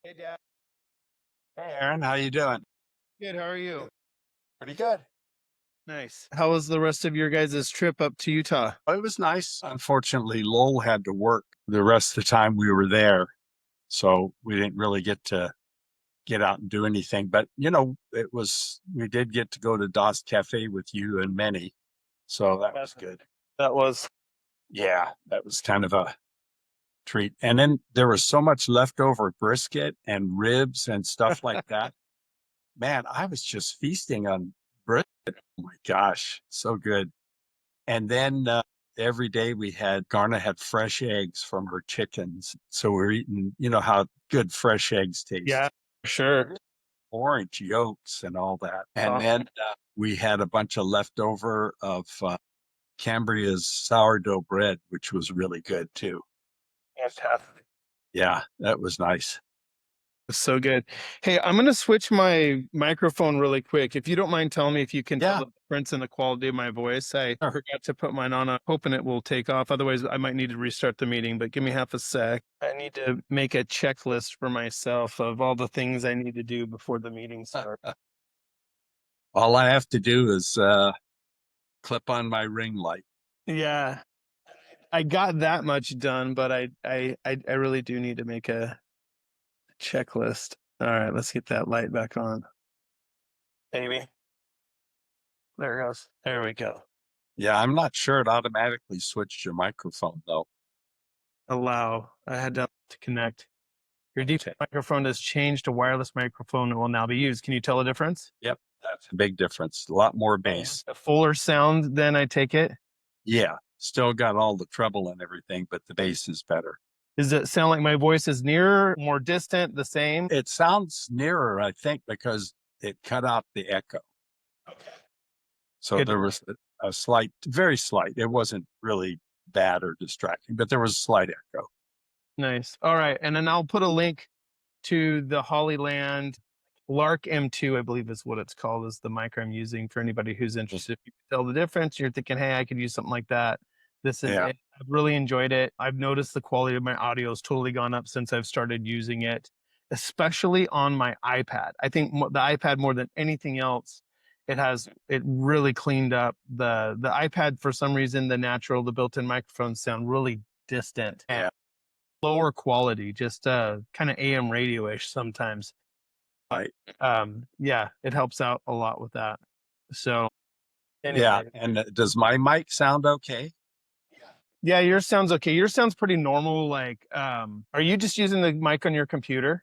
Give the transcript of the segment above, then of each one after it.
Hey, Dad. Hey Aaron, how you doing? Good. How are you? Pretty good. Nice. How was the rest of your guys' trip up to Utah? It was nice. Unfortunately, Lowell had to work the rest of the time we were there, so we didn't really get to get out and do anything. But we did get to go to Das Cafe with you and many, so that was good. That was. Yeah, that was kind of a treat. And then there was so much leftover brisket and ribs and stuff like that. Man, I was just feasting on brisket. Oh my gosh, so good. And then every day Garna had fresh eggs from her chickens. So we're eating, you know how good fresh eggs Yeah, taste, sure. orange yolks and all that. And Oh, then we had a bunch of leftover of Cambria's sourdough bread, which was really good too. fantastic. Yeah, that was nice. So good. Hey, I'm going to switch my microphone really quick. If you don't mind telling me if you can tell Yeah, the difference in the quality of my voice. I sure. forgot to put mine on. I'm hoping it will take off. Otherwise, I might need to restart the meeting, but give me half a sec. I need to make a checklist for myself of all the things I need to do before the meeting starts. All I have to do is clip on my ring light. Yeah, I got that much done, but I really do need to make a checklist. All right, let's get that light back on. Maybe. There it goes. There we go. Yeah, I'm not sure it automatically switched your microphone though. Allow. I had to connect. Your deep microphone has changed to wireless microphone and will now be used. Can you tell the difference? Yep, that's a big difference. A lot more bass. A fuller sound, then I take it. Yeah, still got all the treble and everything, but the bass is better. Does it sound like my voice is nearer, more distant, the same? It sounds nearer, I think, because it cut out the echo. Okay. So Good. there was a slight, very slight. It wasn't really bad or distracting, but there was a slight echo. Nice. All right. And then I'll put a link to the Hollyland Lark M2, I believe is what it's called, is the mic I'm using for anybody who's interested. If you can tell the difference, you're thinking, hey, I could use something like that. This is Yeah. it. I've really enjoyed it. I've noticed the quality of my audio has totally gone up since I've started using it, especially on my iPad. I think the iPad more than anything else, it really cleaned up the iPad. For some reason, the built-in microphones sound really distant and Yeah. lower quality, just kind of AM radio-ish sometimes. Right. Yeah, it helps out a lot with that. So Yeah. anyway, And does my mic sound okay? yeah, yours sounds okay. Yours sounds pretty normal. Like, are you just using the mic on your computer?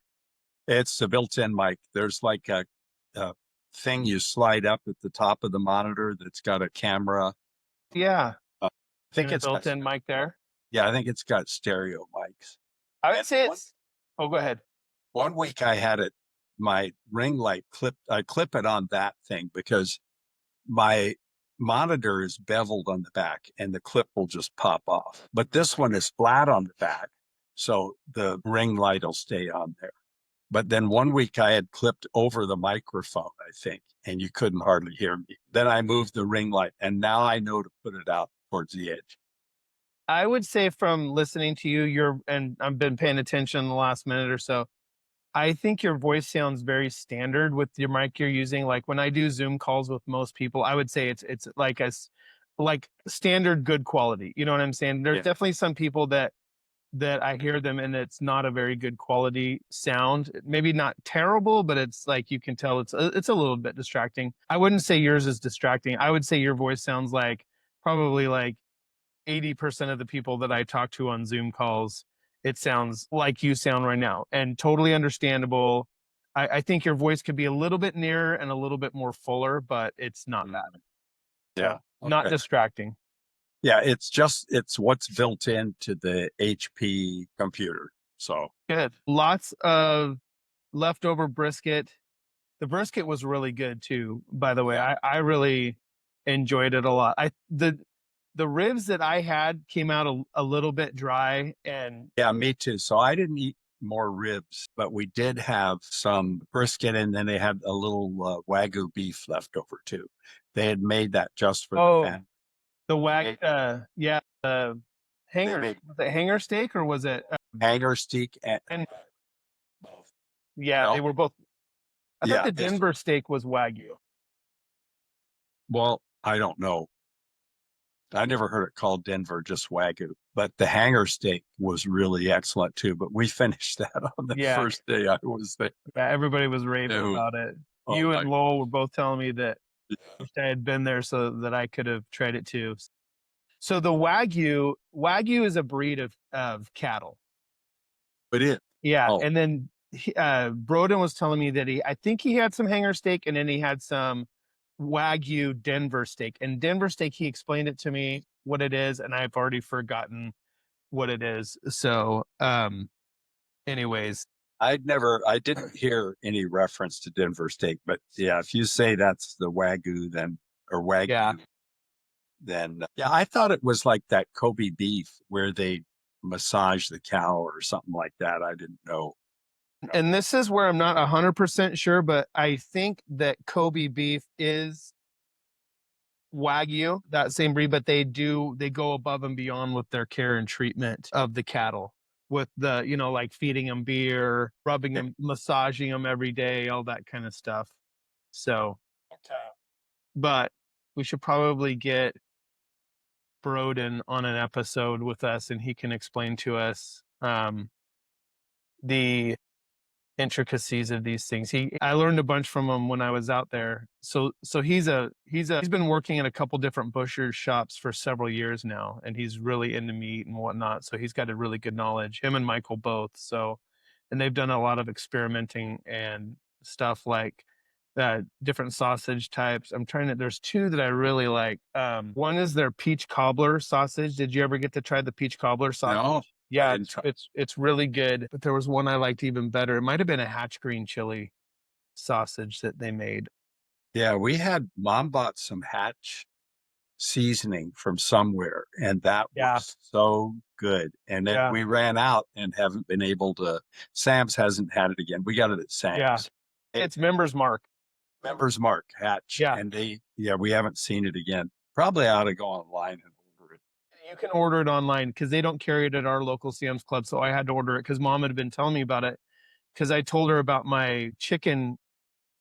It's a built-in mic. There's like a thing you slide up at the top of the monitor that's got a camera. Yeah, I think and a it's got, built-in mic there. yeah, I think it's got stereo mics. I would And say it's. Oh, go ahead. one week I had my ring light I clip it on that thing because my monitor is beveled on the back and the clip will just pop off. But this one is flat on the back, so the ring light will stay on there. But then one week I had clipped over the microphone, I think, and you couldn't hardly hear me. Then I moved the ring light, and now I know to put it out towards the edge. I would say from listening to you, and I've been paying attention in the last minute or so. I think your voice sounds very standard with your mic you're using. Like when I do Zoom calls with most people, I would say it's like like standard good quality. You know what I'm saying? There's Yeah. definitely some people that I hear them and it's not a very good quality sound. Maybe not terrible, but it's like you can tell it's a little bit distracting. I wouldn't say yours is distracting. I would say your voice sounds like probably like 80% of the people that I talk to on Zoom calls, it sounds like you sound right now and totally understandable. I think your voice could be a little bit nearer and a little bit more fuller, but it's not bad. Yeah. So not Okay. distracting. Yeah, it's what's built into the HP computer. So Good. Lots of leftover brisket. The brisket was really good too, by the way. yeah, I really enjoyed it a lot. The ribs that I had came out a little bit dry and yeah, me too. So I didn't eat more ribs, but we did have some brisket, and then they had a little Wagyu beef left over too. They had made that just for the oh, family. the They, yeah, the they hanger. made Was it hanger steak or was it? hanger steak and And both. Yeah, they Well, were both. I thought yeah, the Denver steak was Wagyu. well, I don't know. I never heard it called Denver, just Wagyu. But the Hangar steak was really excellent too. But we finished that on the Yeah, first day I was there. yeah, everybody was raving Dude, about it. oh You and my Lowell were both telling me that God. wish I had been there so that I could have tried it too. So the Wagyu is a breed of cattle. But it, Yeah, oh, and then Broden was telling me that I think he had some hanger steak, and then he had some Wagyu Denver steak. And Denver steak, he explained it to me what it is, and I've already forgotten what it is. So, anyways, I didn't hear any reference to Denver steak. But yeah, if you say that's the Wagyu, then, or yeah. Wagyu, then, yeah, I thought it was like that Kobe beef where they massage the cow or something like that. I didn't know. And this is where I'm not 100% sure, but I think that Kobe beef is Wagyu, that same breed, but they go above and beyond with their care and treatment of the cattle with the, like feeding them beer, rubbing them, massaging them every day, all that kind of stuff. So, but we should probably get Broden on an episode with us and he can explain to us the intricacies of these things. I learned a bunch from him when I was out there. So he's been working in a couple different butcher shops for several years now, and he's really into meat and whatnot. So he's got a really good knowledge. Him and Michael both. So, and they've done a lot of experimenting and stuff like different sausage types. There's two that I really like. One is their peach cobbler sausage. Did you ever get to try the peach cobbler sausage? No, I Yeah, didn't try. it's really good. But there was one I liked even better. It might have been a hatch green chili sausage that they made. Yeah, we had mom bought some Hatch seasoning from somewhere, and that Yeah, was so good. And then yeah, we ran out and haven't been able to. Sam's hasn't had it again. We got it at yeah. Sam's. It, It's Members Mark. Members Mark Hatch, Yeah, and yeah, we haven't seen it again. Probably ought to go online and order it. you can order it online because they don't carry it at our local Sam's Club. So I had to order it because Mom had been telling me about it because I told her about my chicken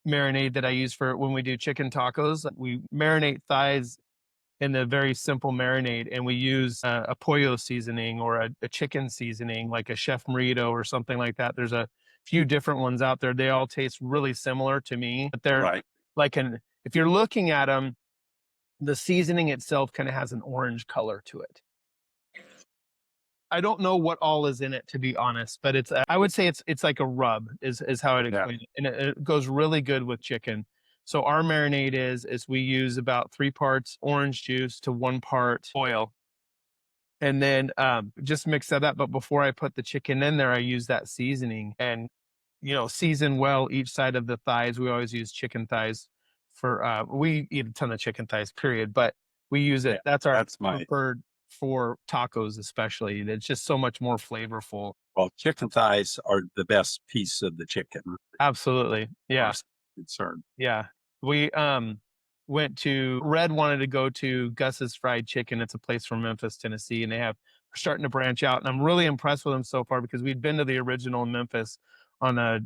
marinade that I use for when we do chicken tacos. We marinate thighs in a very simple marinade, and we use a pollo seasoning or a chicken seasoning, like a Chef Merito or something like that. There's a few different ones out there. They all taste really similar to me, but they're Right. like if you're looking at them, the seasoning itself kind of has an orange color to it. I don't know what all is in it to be honest, but I would say it's like a rub is how I'd Yeah. explain it, and it goes really good with chicken. So our marinade is we use about 3 parts orange juice to 1 part oil, and then just mix that up. But before I put the chicken in there, I use that seasoning and season well each side of the thighs. We always use chicken thighs for we eat a ton of chicken thighs, period, but we use Yeah, it. That's our that's my, preferred for tacos, especially. It's just so much more flavorful. well, chicken thighs are the best piece of the chicken, Absolutely. as far Yeah. as I'm concerned. Yeah. We went to Red wanted to go to Gus's Fried Chicken. It's a place from Memphis, Tennessee, and they're starting to branch out. And I'm really impressed with them so far because we'd been to the original in Memphis on a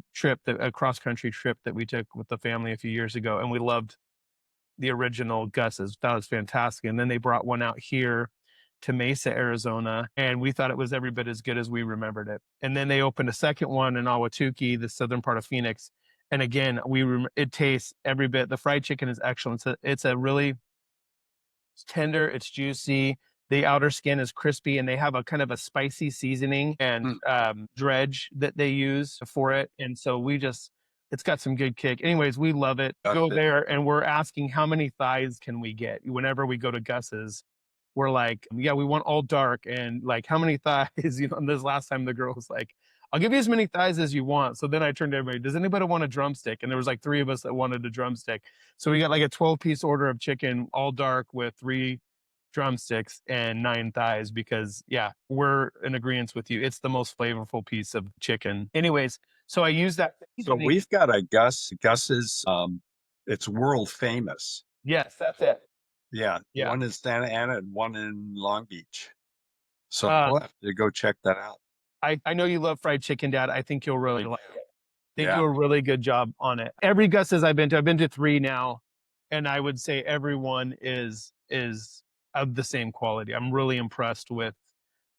cross country trip that we took with the family a few years ago, and we loved the original Gus's. That was fantastic. And then they brought one out here to Mesa, Arizona, and we thought it was every bit as good as we remembered it. And then they opened a second one in Ahwatukee, the southern part of Phoenix. And again, it tastes every bit. The fried chicken is excellent. It's a really tender, it's juicy. The outer skin is crispy, and they have a kind of a spicy seasoning and Mm, dredge that they use for it. And so it's got some good kick. Anyways, we love it. got Go it. there, and we're asking how many thighs can we get whenever we go to Gus's. We're like, yeah, we want all dark, and like, how many thighs? And this last time the girl was like, I'll give you as many thighs as you want. So then I turned to everybody, does anybody want a drumstick? And there was like 3 of us that wanted a drumstick. So we got like a 12-piece order of chicken, all dark with 3 drumsticks and 9 thighs because, yeah, we're in agreement with you. It's the most flavorful piece of chicken. Anyways, so I use that. So we've got a Gus's, it's world famous. Yes, that's it. Yeah, Yeah. one in Santa Ana and one in Long Beach. So Uh, we'll have to go check that out. I know you love fried chicken, Dad. I think you'll really like it. They Yeah. do a really good job on it. Every Gus's I've been to 3 now, and I would say everyone is of the same quality. I'm really impressed with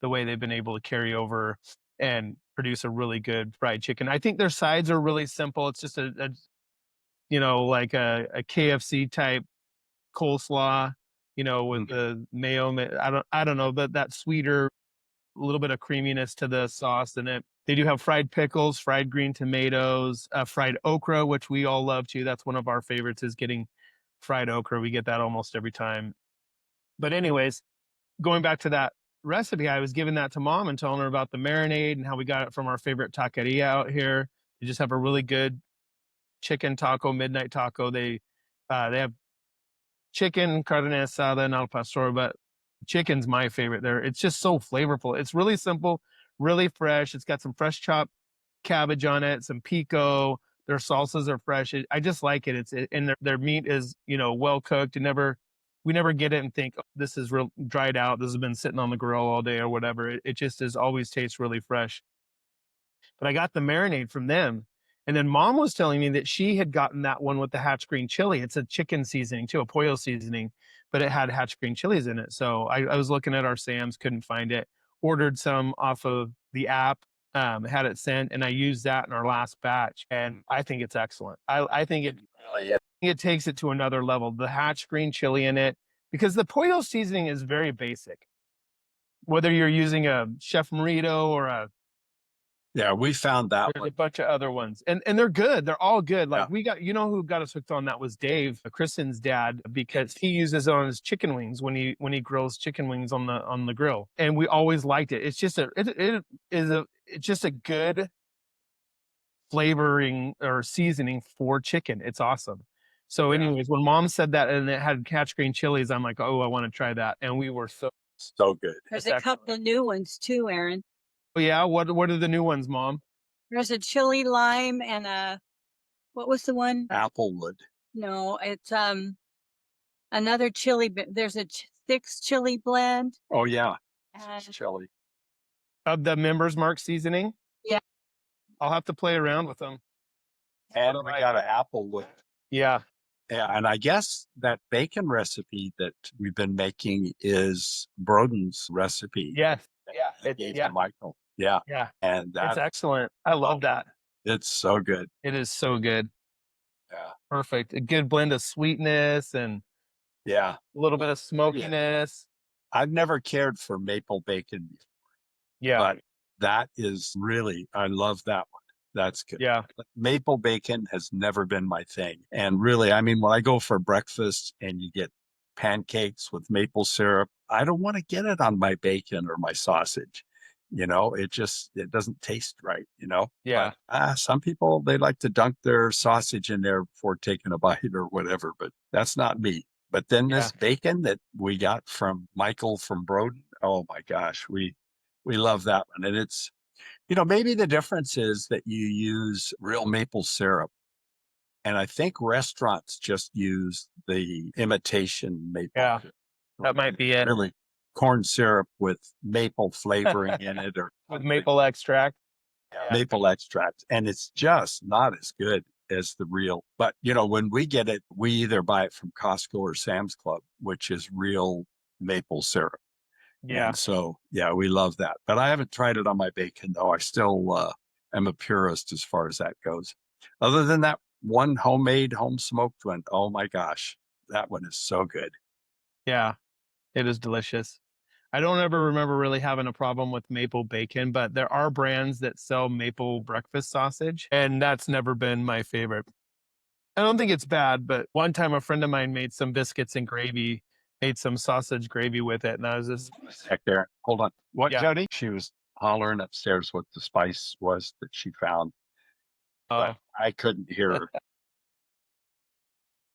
the way they've been able to carry over and produce a really good fried chicken. I think their sides are really simple. It's just a like a KFC type coleslaw, with Mhm. the mayo. I don't know, but that sweeter, a little bit of creaminess to the sauce in it. They do have fried pickles, fried green tomatoes, fried okra, which we all love too. That's one of our favorites is getting fried okra. We get that almost every time. But anyways, going back to that recipe, I was giving that to mom and telling her about the marinade and how we got it from our favorite taqueria out here. They just have a really good chicken taco, midnight taco. They have chicken, carne asada, and al pastor, but chicken's my favorite there. It's just so flavorful. It's really simple, really fresh. It's got some fresh chopped cabbage on it, some pico. Their salsas are fresh. I just like it. And their meat is, well cooked. We never get it and think, "Oh, this is real dried out. This has been sitting on the grill all day or whatever." It just is always tastes really fresh. But I got the marinade from them. And then mom was telling me that she had gotten that one with the hatch green chili. It's a chicken seasoning too, a pollo seasoning, but it had hatch green chilies in it. So I was looking at our Sam's, couldn't find it, ordered some off of the app, had it sent, and I used that in our last batch. And I think it's excellent. I think it takes it to another level. The hatch green chili in it, because the pollo seasoning is very basic. Whether you're using a Chef Merito or Yeah. We found that there's one. a bunch of other ones, and they're good. They're all good. Yeah. Like we got, who got us hooked on that was Dave, Kristen's dad, because he uses it on his chicken wings when he grills chicken wings on the grill, and we always liked it. It's just it's just a good flavoring or seasoning for chicken. It's awesome. So, Yeah. anyways, when mom said that and it had catch green chilies, I'm like, oh, I want to try that, and we were so. So good. There's It's a couple of new ones too, Aaron. Oh yeah, what are the new ones, mom? There's a chili lime and what was the one? Applewood. No, it's another chili. There's a 6 chili blend. Oh, yeah. And Chili. Of the Members Mark seasoning? yeah, I'll have to play around with them. And we got an Applewood. Yeah. Yeah. And I guess that bacon recipe that we've been making is Broden's recipe. Yes. that Yeah. he gave Yeah. to Michael. Yeah. Yeah. And It's that excellent. I love that. it's so good. It is so good. Yeah. Perfect. A good blend of sweetness and Yeah. a little bit of smokiness. I've never cared for maple bacon before, Yeah. but that is really, I love that one. That's good. Yeah. Maple bacon has never been my thing. And really, I mean, when I go for breakfast and you get pancakes with maple syrup, I don't want to get it on my bacon or my sausage. It doesn't taste right. Yeah. But some people, they like to dunk their sausage in there before taking a bite or whatever, but that's not me. But then Yeah. this bacon that we got from Michael from Broden, oh my gosh, we love that one. And it's, maybe the difference is that you use real maple syrup. And I think restaurants just use the imitation maple Yeah. syrup. That might be it. Really corn syrup with maple flavoring in it or With maple extract. Yeah. maple extract. And it's just not as good as the real. But, when we get it, we either buy it from Costco or Sam's Club, which is real maple syrup. Yeah. And so, yeah, we love that. But I haven't tried it on my bacon, though. I still am a purist as far as that goes. Other than that one homemade, home smoked one, oh my gosh, that one is so good. Yeah. It is delicious. I don't ever remember really having a problem with maple bacon, but there are brands that sell maple breakfast sausage, and that's never been my favorite. I don't think it's bad, but one time a friend of mine made some biscuits and gravy, made some sausage gravy with it, and I was just, Heck there. Hold on. What, yeah. Jody? She was hollering upstairs what the spice was that she found, but Oh. I couldn't hear her.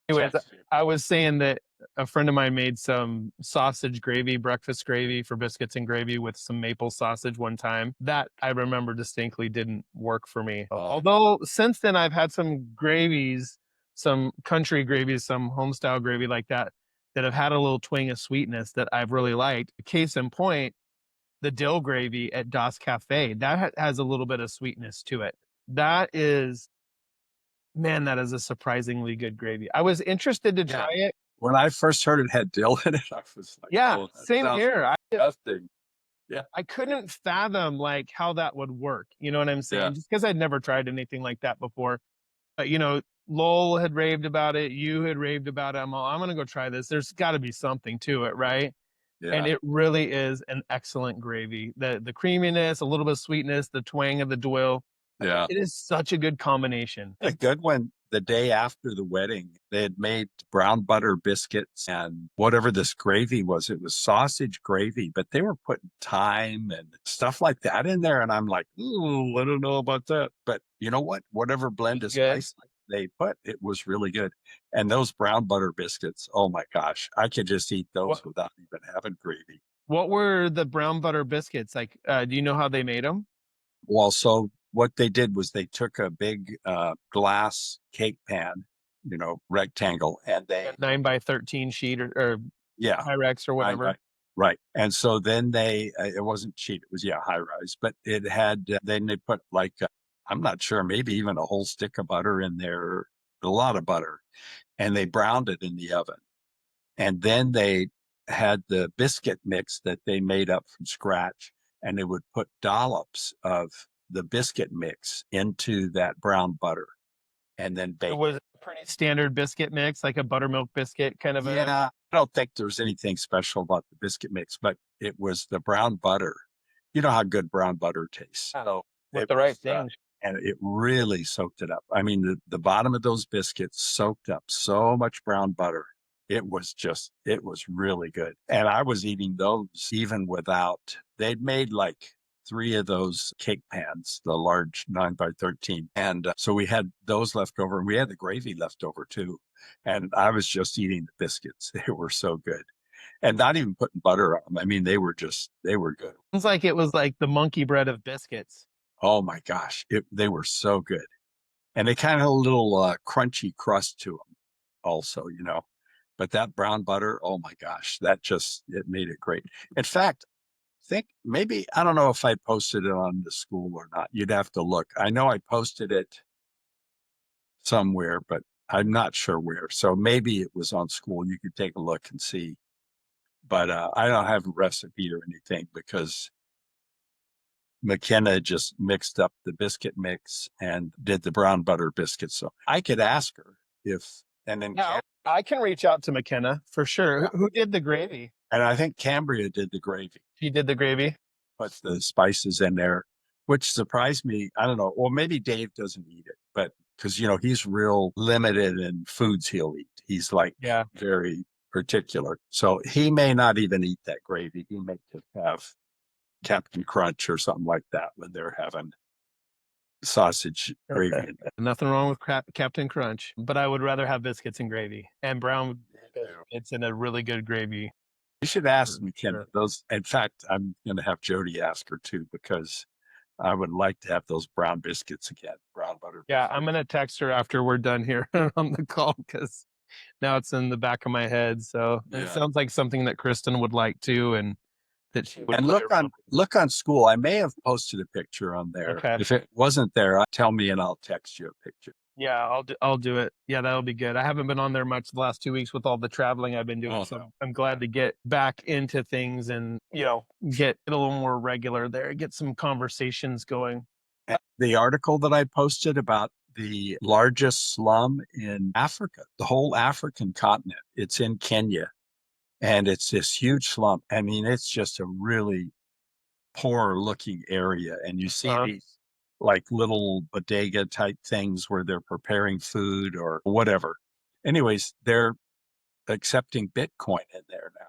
Anyways, I was saying that a friend of mine made some sausage gravy, breakfast gravy for biscuits and gravy with some maple sausage one time. That I remember distinctly didn't work for me. Although since then I've had some gravies, some country gravies, some homestyle gravy like that have had a little twang of sweetness that I've really liked. Case in point, the dill gravy at Das Cafe, that has a little bit of sweetness to it. That is Man, that is a surprisingly good gravy. I was interested to try it. When I first heard it had dill in it, I was like, Yeah, oh, that same sounds here. disgusting. Yeah. I couldn't fathom like how that would work. You know what I'm Yeah. saying? Just because I'd never tried anything like that before. But you know, Lowell had raved about it. You had raved about it. I'm gonna go try this. There's got to be something to it, right? And Yeah. it really is an excellent gravy. The creaminess, a little bit of sweetness, the twang of the Dill. Yeah. It is such a good combination. A good one. The day after the wedding, they had made brown butter biscuits and whatever this gravy was. It was sausage gravy, but they were putting thyme and stuff like that in there. And I'm like, ooh, I don't know about that. But you know what? Whatever blend of Good. spice they put, it was really good. And those brown butter biscuits, oh my gosh, I could just eat those What without even having gravy. what were the brown butter biscuits like? Do you know how they made them? Well, so what they did was they took a big glass cake pan, rectangle, and they, 9 by 13 sheet or yeah, Pyrex or I, whatever. I, right. And so then it wasn't cheap. It was, yeah, high rise, but it had, then they put like, I'm not sure, maybe even a whole stick of butter in there, a lot of butter, and they browned it in the oven. And then they had the biscuit mix that they made up from scratch, and they would put dollops of the biscuit mix into that brown butter and then It bake was it. a pretty standard biscuit mix, like a buttermilk biscuit kind of a. Yeah, I don't think there's anything special about the biscuit mix, but it was the brown butter. You know how good brown butter tastes. So With it the right was, things. and it really soaked it up. I mean, the bottom of those biscuits soaked up so much brown butter. It was really good. And I was eating those even without, they'd made like three of those cake pans, the large 9 by 13. And so we had those left over and we had the gravy left over too. And I was just eating the biscuits. They were so good. And not even putting butter on them. I mean, they were good. Sounds like it was like the monkey bread of biscuits. Oh my gosh. They were so good. And they kind of had a little crunchy crust to them also, but that brown butter, oh my gosh, it made it great. In fact, think maybe, I don't know if I posted it on the school or not. You'd have to look. I know I posted it somewhere, but I'm not sure where. So maybe it was on school. You could take a look and see. But I don't have a recipe or anything because McKenna just mixed up the biscuit mix and did the brown butter biscuits. So I could ask her and then Yeah, I can reach out to McKenna for sure. yeah. Who did the gravy? And I think Cambria did the gravy, She did the gravy. put the spices in there, which surprised me. I don't know. Well, maybe Dave doesn't eat it, but because, he's real limited in foods he'll eat. He's like Yeah. very particular. So he may not even eat that gravy. He may just have Captain Crunch or something like that when they're having sausage gravy. Nothing wrong with Captain Crunch, but I would rather have biscuits and gravy and brown biscuits in a really good gravy. You should ask For McKenna sure. those. In fact, I'm going to have Jody ask her too, because I would like to have those brown biscuits again, brown butter. Yeah, I'm gonna text her after we're done here on the call because now it's in the back of my head. So it Yeah. sounds like something that Kristen would like too, and that she would. And look on school. I may have posted a picture on there. Okay. If it wasn't there, tell me and I'll text you a picture. Yeah, I'll do it. Yeah, that'll be good. I haven't been on there much the last 2 weeks with all the traveling I've been doing, Oh, so no. I'm glad to get back into things and get a little more regular there, get some conversations going. The article that I posted about the largest slum in Africa, the whole African continent, it's in Kenya, and it's this huge slum. I mean, it's just a really poor looking area, and you see Uh-huh. these like little bodega type things where they're preparing food or whatever. Anyways, they're accepting Bitcoin in there now.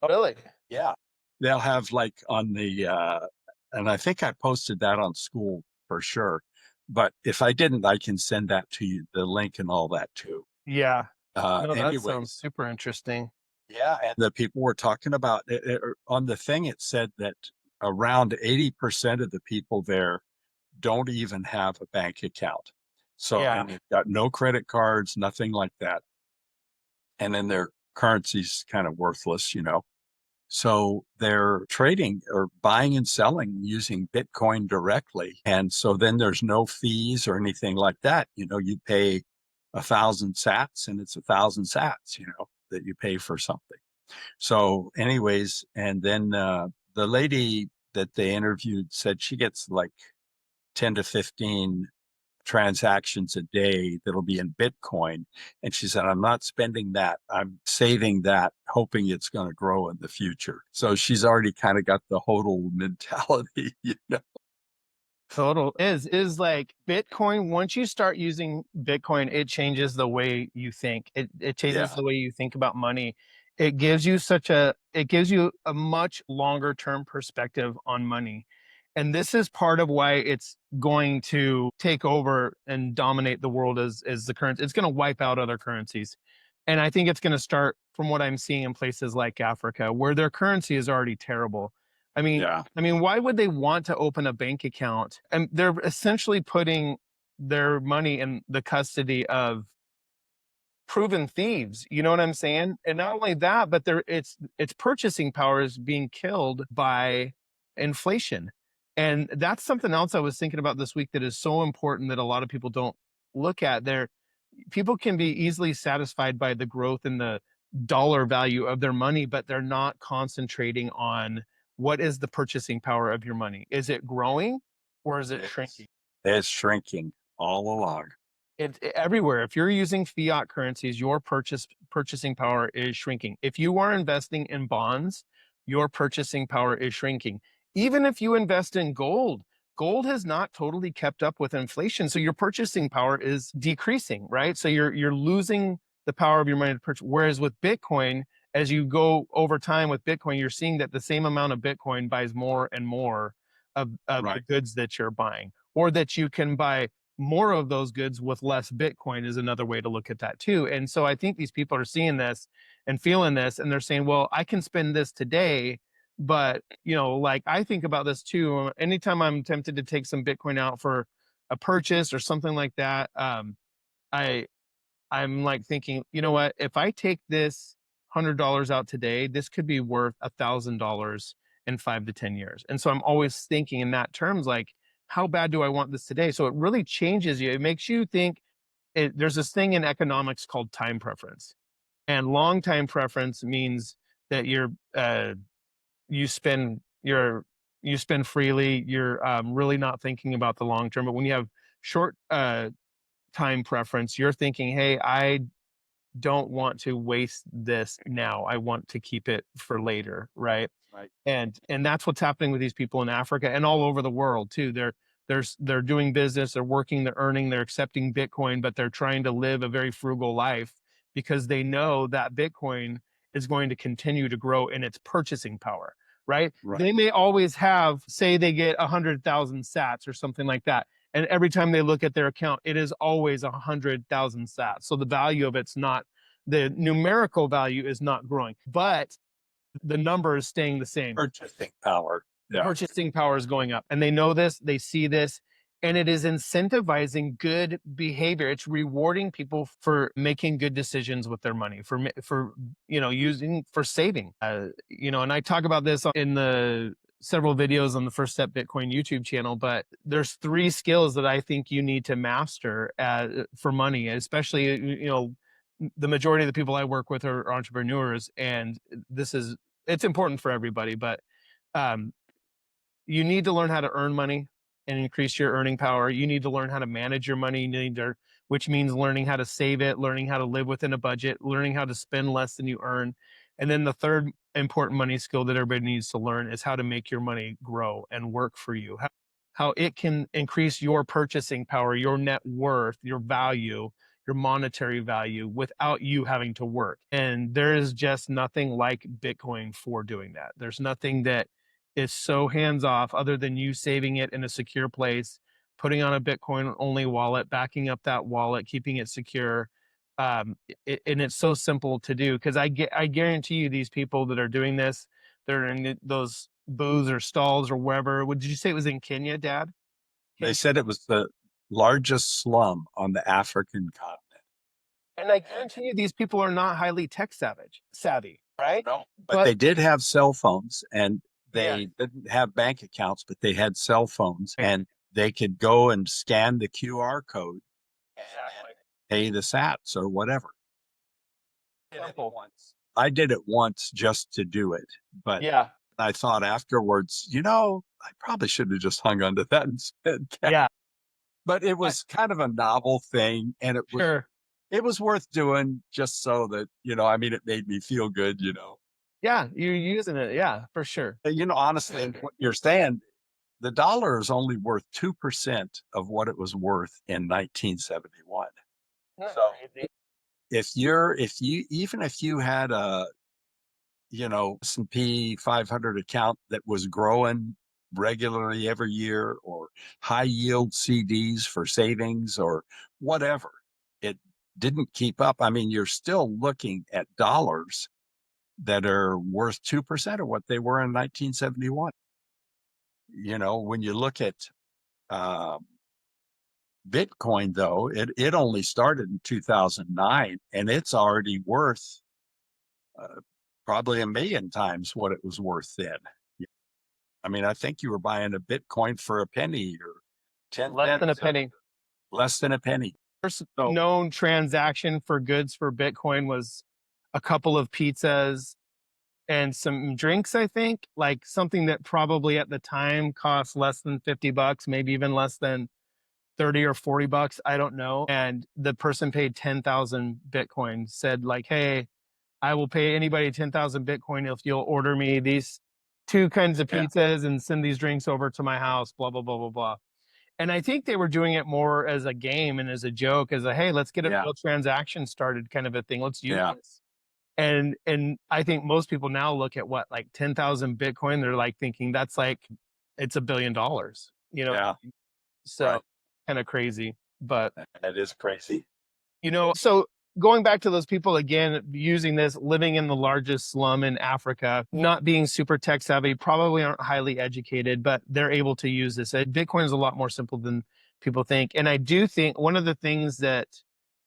Oh, really? Yeah. They'll have like on the and I think I posted that on school for sure. But if I didn't, I can send that to you, the link and all that too. Yeah. No, that sounds Anyways, super interesting. yeah, and the people were talking about on the thing. It said that around 80% of the people there don't even have a bank account. So, Yeah. and they've got no credit cards, nothing like that. And then their currency's kind of worthless. So they're trading or buying and selling using Bitcoin directly. And so then there's no fees or anything like that. You pay 1,000 sats and it's 1,000 sats, that you pay for something. So anyways, and then the lady that they interviewed said she gets like 10 to 15 transactions a day that'll be in Bitcoin. And she said, I'm not spending that. I'm saving that, hoping it's going to grow in the future. So she's already kind of got the hodl mentality, Total is like Bitcoin. Once you start using Bitcoin, it changes the way you think. It changes Yeah. the way you think about money. It gives you a much longer term perspective on money. And this is part of why it's going to take over and dominate the world as the currency. It's going to wipe out other currencies. And I think it's going to start from what I'm seeing in places like Africa, where their currency is already terrible. I mean, Yeah. why would they want to open a bank account? And they're essentially putting their money in the custody of proven thieves. You know what I'm saying? And not only that, but its purchasing power is being killed by inflation. And that's something else I was thinking about this week that is so important that a lot of people don't look at. People can be easily satisfied by the growth in the dollar value of their money, but they're not concentrating on what is the purchasing power of your money. Is it growing or is it shrinking? It's shrinking all along. Everywhere. If you're using fiat currencies, your purchasing power is shrinking. If you are investing in bonds, your purchasing power is shrinking. Even if you invest in gold, gold has not totally kept up with inflation, so your purchasing power is decreasing, right? So you're losing the power of your money to purchase. Whereas with Bitcoin, as you go over time with Bitcoin, you're seeing that the same amount of Bitcoin buys more and more of the Right. goods that you're buying, or that you can buy more of those goods with less Bitcoin is another way to look at that too. And so I think these people are seeing this and feeling this, and they're saying, well, I can spend this today, but like I think about this too. Anytime I'm tempted to take some Bitcoin out for a purchase or something like that, I I'm like thinking, you know what? If I take this $100 out today, this could be worth $1,000 in 5 to 10 years. And so I'm always thinking in that terms, like, how bad do I want this today? So it really changes you. It makes you think. There's this thing in economics called time preference, and long time preference means that you spend your you spend freely. You're really not thinking about the long term. But when you have short time preference, you're thinking, hey, I don't want to waste this now. I want to keep it for later, right? Right. And that's what's happening with these people in Africa and all over the world too. They're doing business, they're working, they're earning, they're accepting Bitcoin, but they're trying to live a very frugal life because they know that Bitcoin is going to continue to grow in its purchasing power, right? Right. They may always have, say they get 100,000 sats or something like that. And every time they look at their account, it is always 100,000 sats. So the value of it's not, the numerical value is not growing, but the number is staying the same. Purchasing power. Yeah. Purchasing power is going up, and they know this, they see this, and it is incentivizing good behavior. It's rewarding people for making good decisions with their money, for using, for saving. And I talk about this in the several videos on the First Step Bitcoin YouTube channel, but there's 3 skills that I think you need to master for money, especially the majority of the people I work with are entrepreneurs, and it's important for everybody, but um, you need to learn how to earn money and increase your earning power. You need to learn how to manage your money. Which means learning how to save it, learning how to live within a budget, learning how to spend less than you earn. And then the third important money skill that everybody needs to learn is how to make your money grow and work for you. How it can increase your purchasing power, your net worth, your value, your monetary value without you having to work. And there is just nothing like Bitcoin for doing that. There's nothing that is so hands off other than you saving it in a secure place, putting on a Bitcoin only wallet, backing up that wallet, keeping it secure. And it's so simple to do because I guarantee you these people that are doing this, they're in those booths or stalls or wherever. What did you say it was in Kenya, Dad? They said it was the largest slum on the African continent. And I guarantee you these people are not highly tech savvy. right? No, but But they did have cell phones, and yeah, they didn't have bank accounts, but they had cell phones, right, and they could go and scan the QR code and exactly. pay the sats or whatever. Simple. I did it once just to do it, but Yeah, I thought afterwards, I probably should have just hung onto that instead. yeah, But it I- was kind of a novel thing, and sure. it was worth doing just so that, I mean, it made me feel good. Yeah, you're using it. Yeah, for sure. Honestly, what you're saying, the dollar is only worth 2% of what it was worth in 1971. Isn't that So crazy? even if you had a, S&P 500 account that was growing regularly every year, or high yield CDs for savings or whatever, it didn't keep up. I mean, you're still looking at dollars that are worth 2% of what they were in 1971. When you look at um, Bitcoin, though, it only started in 2009, and it's already worth uh, probably a million times what it was worth then. I mean, I think you were buying a Bitcoin for a penny or 10 Less than a cents, penny. less than a penny. First So, known transaction for goods for Bitcoin was a couple of pizzas and some drinks, I think, like something that probably at the time cost less than $50, maybe even less than 30 or $40. I don't know. And the person paid 10,000 Bitcoin, said like, hey, I will pay anybody 10,000 Bitcoin if you'll order me these two kinds of yeah, pizzas and send these drinks over to my house, blah, blah, blah, blah, blah. And I think they were doing it more as a game and as a joke, as a, hey, let's get a yeah, real transaction started kind of a thing. Let's use yeah, this. And I think most people now look at what, like 10,000 Bitcoin, they're like thinking that's like it's $1 billion, yeah, so right. kind of crazy. But That is crazy. so going back to those people again, using this, living in the largest slum in Africa, not being super tech savvy, probably aren't highly educated, but they're able to use this. Bitcoin is a lot more simple than people think. And I do think one of the things that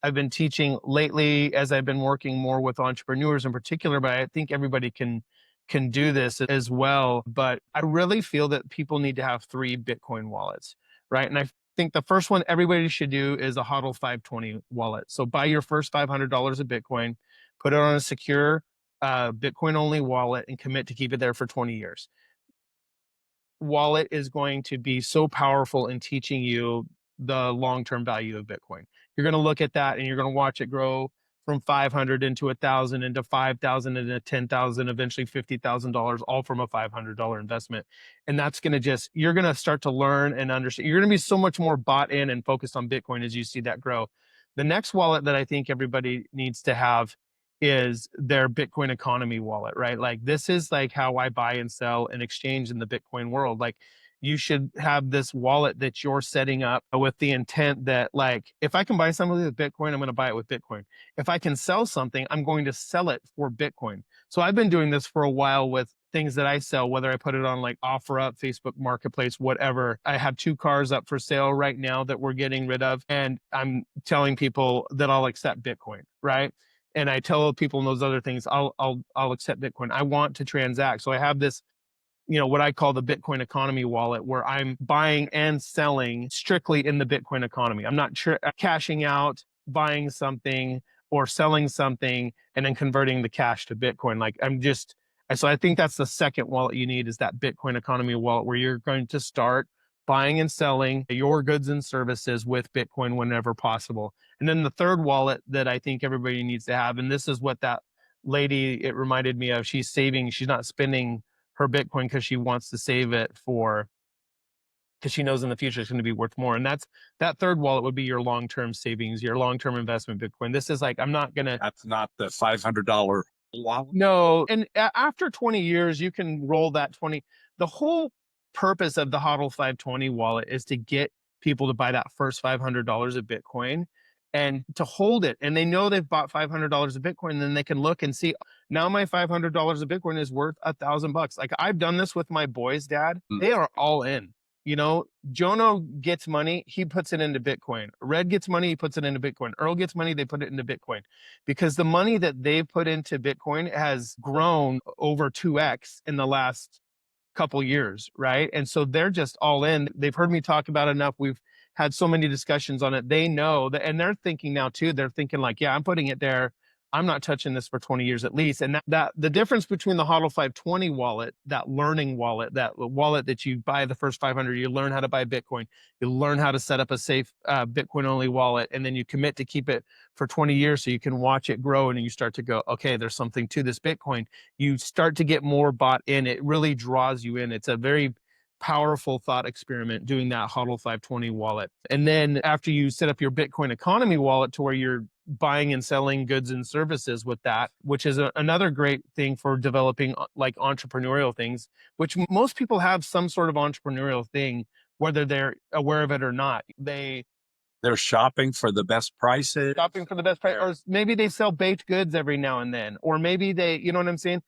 I've been teaching lately as I've been working more with entrepreneurs in particular, but I think everybody can do this as well. But I really feel that people need to have 3 Bitcoin wallets, right? And I think the first one everybody should do is a HODL 520 wallet. So buy your first $500 of Bitcoin, put it on a secure Bitcoin only wallet, and commit to keep it there for 20 years. Wallet is going to be so powerful in teaching you the long-term value of Bitcoin. You're going to look at that and you're going to watch it grow from 500 into 1,000 into 5,000 into 10,000, eventually $50,000, all from a $500 investment. And that's going to you're going to start to learn and understand. You're going to be so much more bought in and focused on Bitcoin as you see that grow. The next wallet that I think everybody needs to have is their Bitcoin economy wallet, right? Like this is like how I buy and sell and exchange in the Bitcoin world. Like you should have this wallet that you're setting up with the intent that like, if I can buy something with Bitcoin, I'm going to buy it with Bitcoin. If I can sell something, I'm going to sell it for Bitcoin. So I've been doing this for a while with things that I sell, whether I put it on like OfferUp, Facebook Marketplace, whatever. I have 2 cars up for sale right now that we're getting rid of. And I'm telling people that I'll accept Bitcoin, right? And I tell people in those other things, I'll accept Bitcoin. I want to transact. So I have this, what I call the Bitcoin economy wallet, where I'm buying and selling strictly in the Bitcoin economy. I'm not cashing out, buying something or selling something and then converting the cash to Bitcoin. Like so I think that's the second wallet you need, is that Bitcoin economy wallet, where you're going to start buying and selling your goods and services with Bitcoin whenever possible. And then the third wallet that I think everybody needs to have, and this is what that lady, it reminded me of, she's not spending her Bitcoin because she wants to save it because she knows in the future it's going to be worth more. And that third wallet would be your long-term savings, your long-term investment Bitcoin. This is like, I'm not going to. That's not the $500 wallet. No. And after 20 years, you can roll that 20. The whole purpose of the HODL 520 wallet is to get people to buy that first $500 of Bitcoin and to hold it. And they know they've bought $500 of Bitcoin, and then they can look and see, now my $500 of Bitcoin is worth $1,000. Like I've done this with my boys, Dad. They are all in. You know, Jono gets money, he puts it into Bitcoin. Red gets money, he puts it into Bitcoin. Earl gets money, they put it into Bitcoin. Because the money that they've put into Bitcoin has grown over 2x in the last couple years, right? And so they're just all in. They've heard me talk about it enough. We've had so many discussions on it. They know that, and they're thinking now too. They're thinking like, yeah, I'm putting it there. I'm not touching this for 20 years at least. And that the difference between the HODL 520 wallet, that learning wallet, that wallet that you buy the first 500, you learn how to buy Bitcoin, you learn how to set up a safe Bitcoin only wallet, and then you commit to keep it for 20 years so you can watch it grow, and you start to go, okay, there's something to this Bitcoin. You start to get more bought in. It really draws you in. It's a very powerful thought experiment doing that HODL 520 wallet. And then after you set up your Bitcoin economy wallet to where you're buying and selling goods and services with that, which is another great thing for developing like entrepreneurial things, which most people have some sort of entrepreneurial thing, whether they're aware of it or not. They're shopping for the best prices. Shopping for the best price, or maybe they sell baked goods every now and then, or maybe they, you know what I'm saying?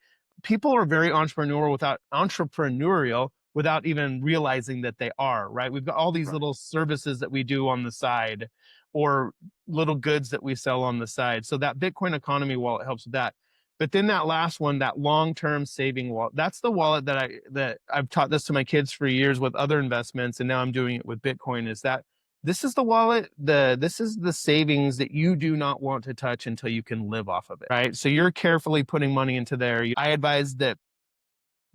People are very entrepreneurial without even realizing that they are, right? We've got all these little services that we do on the side, or little goods that we sell on the side. So that Bitcoin economy wallet helps with that. But then that last one, that long-term saving wallet, that's the wallet that I've taught this to my kids for years with other investments, and now I'm doing it with Bitcoin. Is that this is the wallet, this is the savings that you do not want to touch until you can live off of it, right? So you're carefully putting money into there. I advise that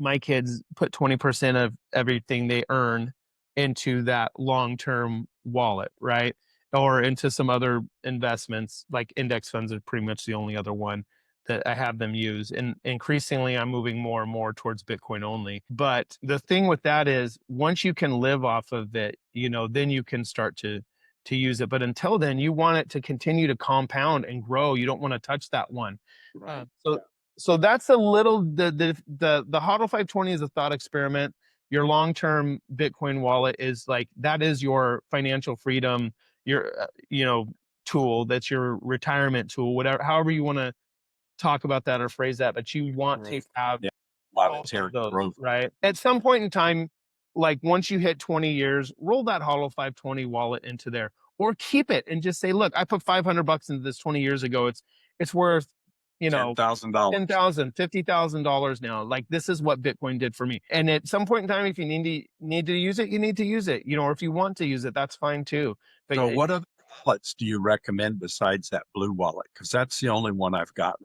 my kids put 20% of everything they earn into that long-term wallet, right? Or into some other investments, like index funds are pretty much the only other one that I have them use. And increasingly, I'm moving more and more towards Bitcoin only. But the thing with that is, once you can live off of it, you know, then you can start to use it. But until then, you want it to continue to compound and grow. You don't want to touch that one. Right. So that's a little the HODL 520 is a thought experiment. Your long-term Bitcoin wallet is like, that is your financial freedom, your tool. That's your retirement tool, whatever, however you want to talk about that or phrase that. But you want to have Monetary those, growth. right? At some point in time, like once you hit 20 years, roll that HODL 520 wallet into there, or keep it and just say, look, I put $500 into this 20 years ago. It's worth, $10,000. $10,000, $50,000 now. Like, this is what Bitcoin did for me. And at some point in time, if you need to use it, you need to use it. Or if you want to use it, that's fine too. But So what other wallets do you recommend besides that blue wallet? Because that's the only one I've got.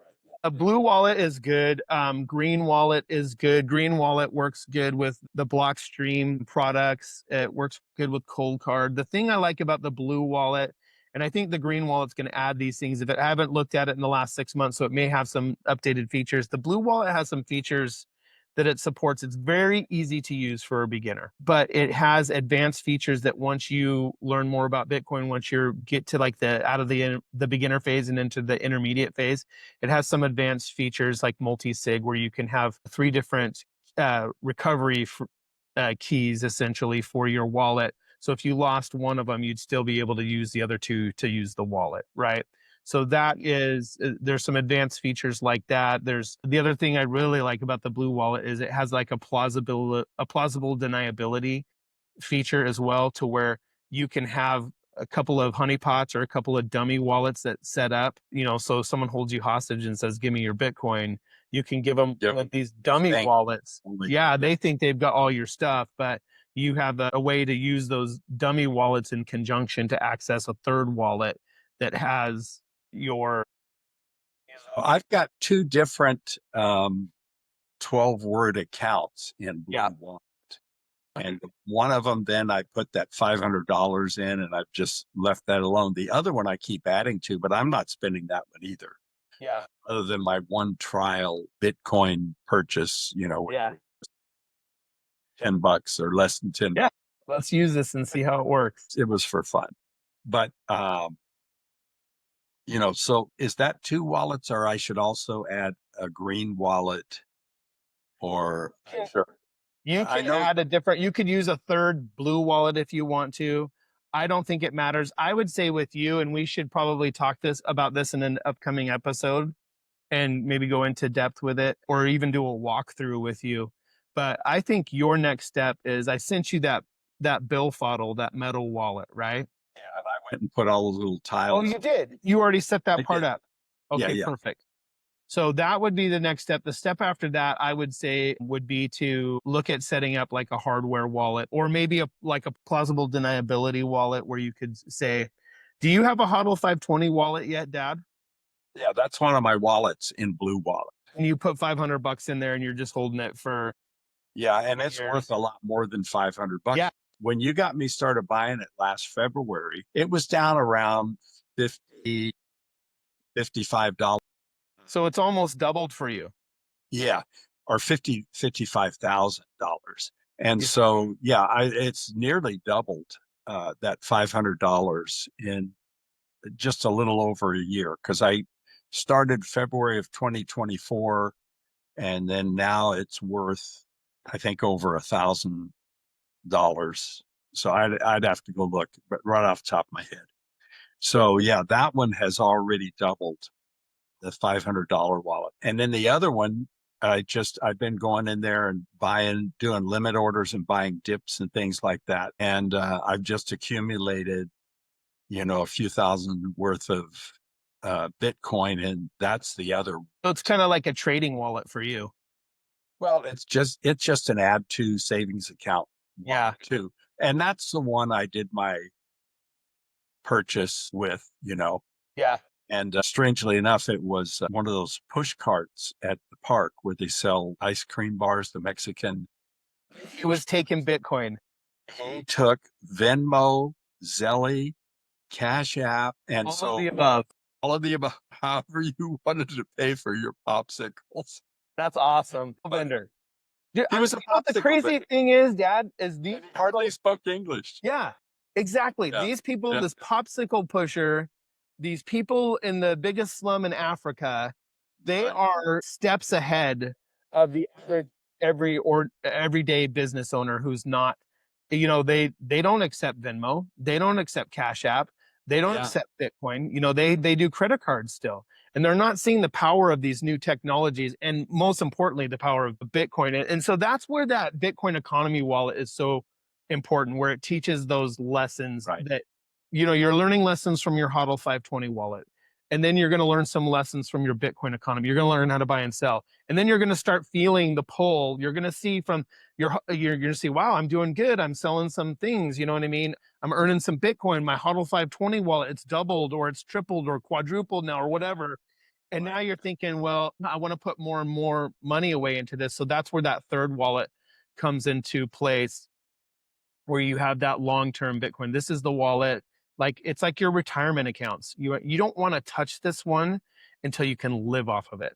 a blue wallet is good. Green wallet is good. Green wallet works good with the Blockstream products. It works good with Cold Card. The thing I like about the blue wallet, and I think the green wallet's going to add these things. If I haven't looked at it in the last 6 months, so it may have some updated features. The blue wallet has some features that it supports. It's very easy to use for a beginner, but it has advanced features that once you learn more about Bitcoin, once you get to like out of the beginner phase and into the intermediate phase, it has some advanced features like multi-sig, where you can have 3 different recovery keys essentially for your wallet. So if you lost one of them, you'd still be able to use the other 2 to use the wallet, right? So that is, there's some advanced features like that. There's the other thing I really like about the blue wallet is it has like a plausible deniability feature as well, to where you can have a couple of honeypots or a couple of dummy wallets that set up, so if someone holds you hostage and says, give me your Bitcoin, you can give them these dummy wallets. Yeah, they think they've got all your stuff, but you have a way to use those dummy wallets in conjunction to access a third wallet that has your. I've got 2 different 12-word accounts in Blue Wallet. And one of them, then I put that $500 in, and I've just left that alone. The other one I keep adding to, but I'm not spending that one either. Yeah. Other than my one trial Bitcoin purchase, $10 or less than 10. Yeah. Let's use this and see how it works. It was for fun. But, so is that 2 wallets, or I should also add a green wallet or sure. You can add you could use a third blue wallet if you want to. I don't think it matters. I would say with you, and we should probably talk about this in an upcoming episode and maybe go into depth with it, or even do a walkthrough with you. But I think your next step is, I sent you that that bill fuddle, that metal wallet, right? Yeah, and I went and put all those little Oh, tiles. you did. You already set that I part did. up. Yeah, Okay, yeah. perfect. So that would be the next step. The step after that, I would say, would be to look at setting up like a hardware wallet, or maybe like a plausible deniability wallet where you could say, do you have a HODL 520 wallet yet, Dad? Yeah, that's one of my wallets in Blue Wallet. And you put $500 in there and you're just holding it for Yeah, and it's years. worth a lot more than $500. Yeah. When you got me started buying it last February, it was down around 50, $55. So it's almost doubled for you. Yeah, or $55,000. And Yeah. so, yeah, it's nearly doubled that $500 in just a little over a year, because I started February of 2024, and then now it's worth, I think, over $1,000. So I'd have to go look, but right off the top of my head. So yeah, that one has already doubled, the $500 wallet. And then the other one, I've been going in there and doing limit orders and buying dips and things like that. And I've just accumulated, a few thousand worth of Bitcoin, and that's the other. So it's kind of like a trading wallet for you. Well, it's just an add to savings account Yeah. too. And that's the one I did my purchase with, Yeah. and strangely enough, it was one of those push carts at the park where they sell ice cream bars, the Mexican. It was taking Bitcoin. He took Venmo, Zelly, Cash App, and All so of the above. all of the above, however you wanted to pay for your popsicles. That's awesome. Vendor. Dude, He was a you know what the popsicle crazy vendor. thing is, Dad, is these And he hardly spoke English. Yeah, exactly. Yeah, These people, yeah. this popsicle pusher, these people in the biggest slum in Africa, they Right. are steps ahead of the everyday business owner who's not, they don't accept Venmo, they don't accept Cash App, they don't Yeah. accept Bitcoin. They do credit cards still. And they're not seeing the power of these new technologies, and most importantly, the power of Bitcoin. And so that's where that Bitcoin economy wallet is so important, where it teaches those lessons Right. that, you're learning lessons from your HODL 520 wallet. And then you're going to learn some lessons from your Bitcoin economy. You're going to learn how to buy and sell. And then you're going to start feeling the pull. You're going to see you're going to see, wow, I'm doing good. I'm selling some things. You know what I mean? I'm earning some Bitcoin. My HODL 520 wallet, it's doubled or it's tripled or quadrupled now or whatever. And now you're thinking, well, I want to put more and more money away into this. So that's where that third wallet comes into place, where you have that long-term Bitcoin. This is the wallet, like it's like your retirement accounts. You don't want to touch this one until you can live off of it,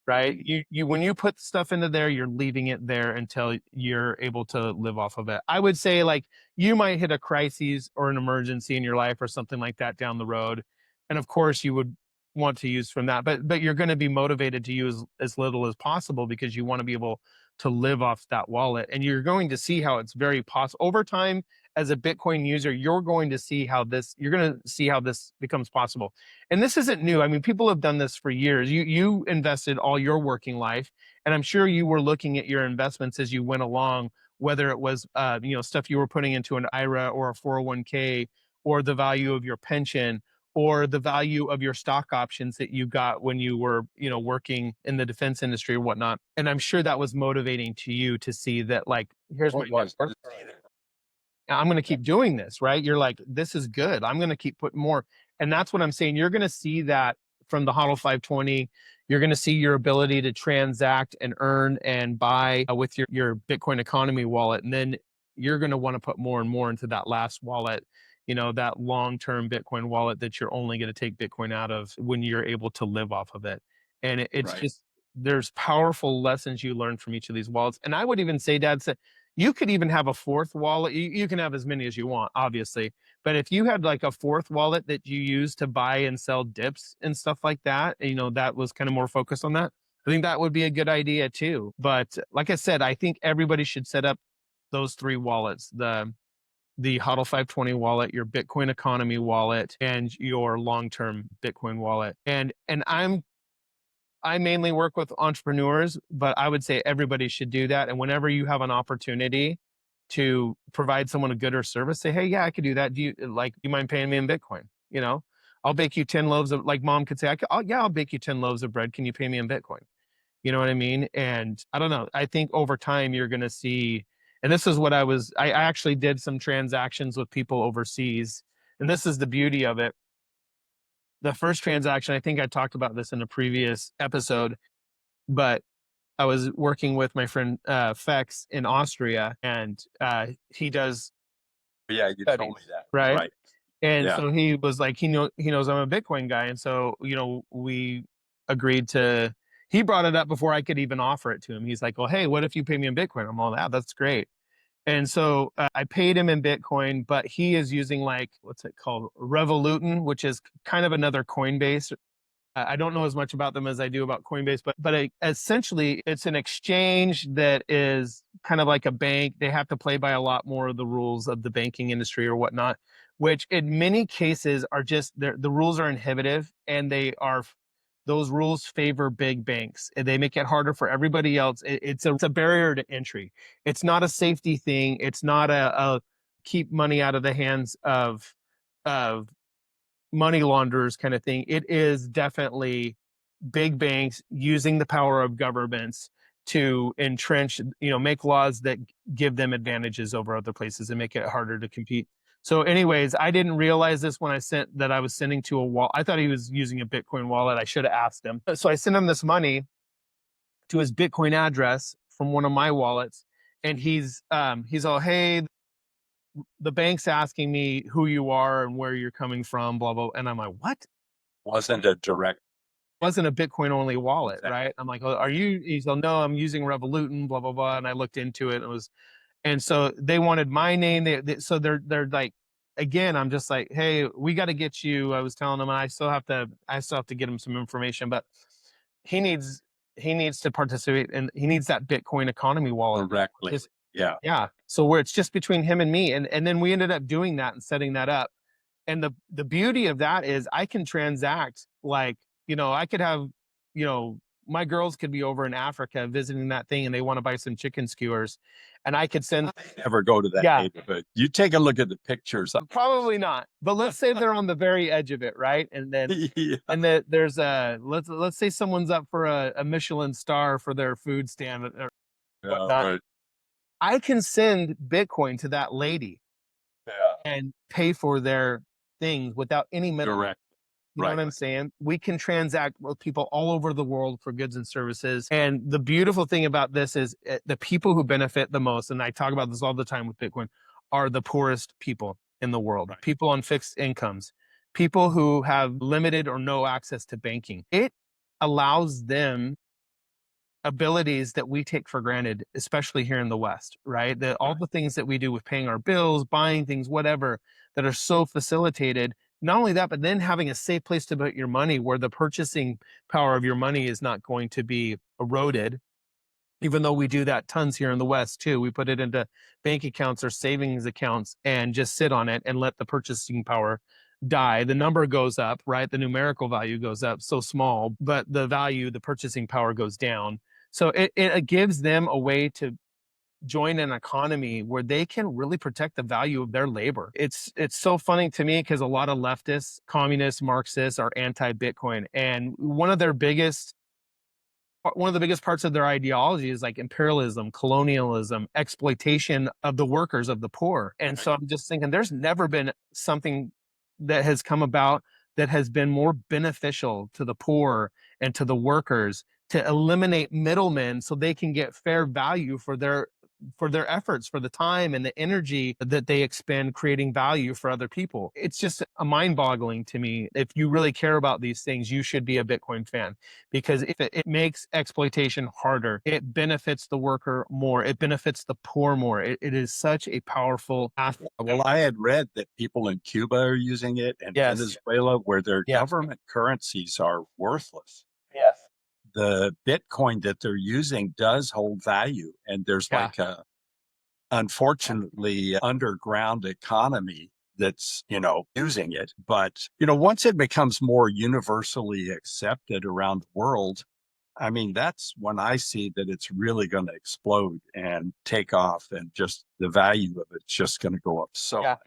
right? You when you put stuff into there, you're leaving it there until you're able to live off of it. I would say, like, you might hit a crisis or an emergency in your life or something like that down the road, and of course you would want to use from that, but you're going to be motivated to use as little as possible because you want to be able to live off that wallet. And you're going to see how it's very possible over time. As a Bitcoin user, you're going to see how this becomes possible. And this isn't new. I mean, people have done this for years. You invested all your working life, and I'm sure you were looking at your investments as you went along, whether it was stuff you were putting into an IRA or a 401k, or the value of your pension, or the value of your stock options that you got when you were, working in the defense industry or whatnot. And I'm sure that was motivating to you to see that, like, here's What my was net worth. I'm going to keep doing this, right? You're like, this is good. I'm going to keep putting more. And that's what I'm saying. You're going to see that from the HODL 520. You're going to see your ability to transact and earn and buy with your Bitcoin economy wallet. And then you're going to want to put more and more into that last wallet, that long-term Bitcoin wallet that you're only going to take Bitcoin out of when you're able to live off of it. And it's Right. just, there's powerful lessons you learn from each of these wallets. And I would even say, Dad, you could even have a fourth wallet. You can have as many as you want, obviously. But if you had like a fourth wallet that you use to buy and sell dips and stuff like that, that was kind of more focused on that, I think that would be a good idea too. But like I said, I think everybody should set up those three wallets: the HODL 520 wallet, your Bitcoin economy wallet, and your long-term Bitcoin wallet. And I mainly work with entrepreneurs, but I would say everybody should do that. And whenever you have an opportunity to provide someone a good or service, say, hey, yeah, I could do that. Do you mind paying me in Bitcoin? You know, I'll bake you 10 loaves of, like mom could say, yeah, I'll bake you 10 loaves of bread. Can you pay me in Bitcoin? You know what I mean? And I don't know. I think over time you're going to see, and this is what I actually did some transactions with people overseas. And this is the beauty of it. The first transaction, I think I talked about this in a previous episode, but I was working with my friend Fex in Austria, and he does Yeah, you studies, told me that. right? Right. And Yeah. so he was like, he knows I'm a Bitcoin guy, and so we agreed to. He brought it up before I could even offer it to him. He's like, "Well, hey, what if you pay me in Bitcoin?" I'm all, "Yeah, that's great." And so I paid him in Bitcoin, but he is using, like, what's it called, Revolution, which is kind of another Coinbase. I don't know as much about them as I do about Coinbase, but essentially it's an exchange that is kind of like a bank. They have to play by a lot more of the rules of the banking industry or whatnot, which in many cases are just the rules are inhibitive, and those rules favor big banks. And they make it harder for everybody else. It's a barrier to entry. It's not a safety thing. It's not a keep money out of the hands of money launderers kind of thing. It is definitely big banks using the power of governments to entrench, make laws that give them advantages over other places and make it harder to compete. So anyways, I didn't realize this when I sent that I was sending to a wallet. I thought he was using a Bitcoin wallet. I should have asked him. So I sent him this money to his Bitcoin address from one of my wallets. And he's all, hey, the bank's asking me who you are and where you're coming from, blah, blah. And I'm like, what? Wasn't a direct. Wasn't a Bitcoin only wallet, Exactly. right? I'm like, oh, are you? He's like, no, I'm using Revolution, blah, blah, blah. And I looked into it. And so they wanted my name. So they're like, again, I'm just like, hey, we got to get you. I was telling him, and I still have to get him some information, but he needs, he needs to participate, and he needs that Bitcoin economy wallet. Directly. Yeah. Yeah. So where it's just between him and me. And then we ended up doing that and setting that up. And the beauty of that is I can transact, like, I could have, my girls could be over in Africa visiting that thing, and they want to buy some chicken skewers, and I could send. Never go to that Yeah, neighborhood. You take a look at the pictures. probably not. But let's say they're on the very edge of it, right? And then Yeah. and that there's let's say someone's up for a Michelin star for their food stand or whatnot. Right. I can send Bitcoin to that lady Yeah. and pay for their things without any middle. Direct. You know Right. what I'm saying? We can transact with people all over the world for goods and services. And the beautiful thing about this is the people who benefit the most, and I talk about this all the time with Bitcoin, are the poorest people in the world, Right. people on fixed incomes, people who have limited or no access to banking. It allows them abilities that we take for granted, especially here in the West, right? All the things that we do with paying our bills, buying things, whatever, that are so facilitated. Not only that, but then having a safe place to put your money where the purchasing power of your money is not going to be eroded. Even though we do that tons here in the West too, we put it into bank accounts or savings accounts and just sit on it and let the purchasing power die. The number goes up, right? The numerical value goes up so small, but the purchasing power goes down. So it gives them a way to join an economy where they can really protect the value of their labor. It's so funny to me because a lot of leftists, communists, Marxists are anti-Bitcoin, and one of the biggest parts of their ideology is like imperialism, colonialism, exploitation of the workers, of the poor. And so I'm just thinking there's never been something that has come about that has been more beneficial to the poor and to the workers, to eliminate middlemen so they can get fair value for their efforts, for the time and the energy that they expend creating value for other people. It's just a mind-boggling to me. If you really care about these things, you should be a Bitcoin fan, because if it makes exploitation harder, it benefits the worker more, it benefits the poor more. It is such a powerful asset. Well, I had read that people in Cuba are using it, and Yes. Venezuela, where their Yeah. government currencies are worthless. Yes. The Bitcoin that they're using does hold value. And there's Yeah. like unfortunately, underground economy that's, using it. But, once it becomes more universally accepted around the world, I mean, that's when I see that it's really going to explode and take off, and just the value of it's just going to go up so Yeah. much.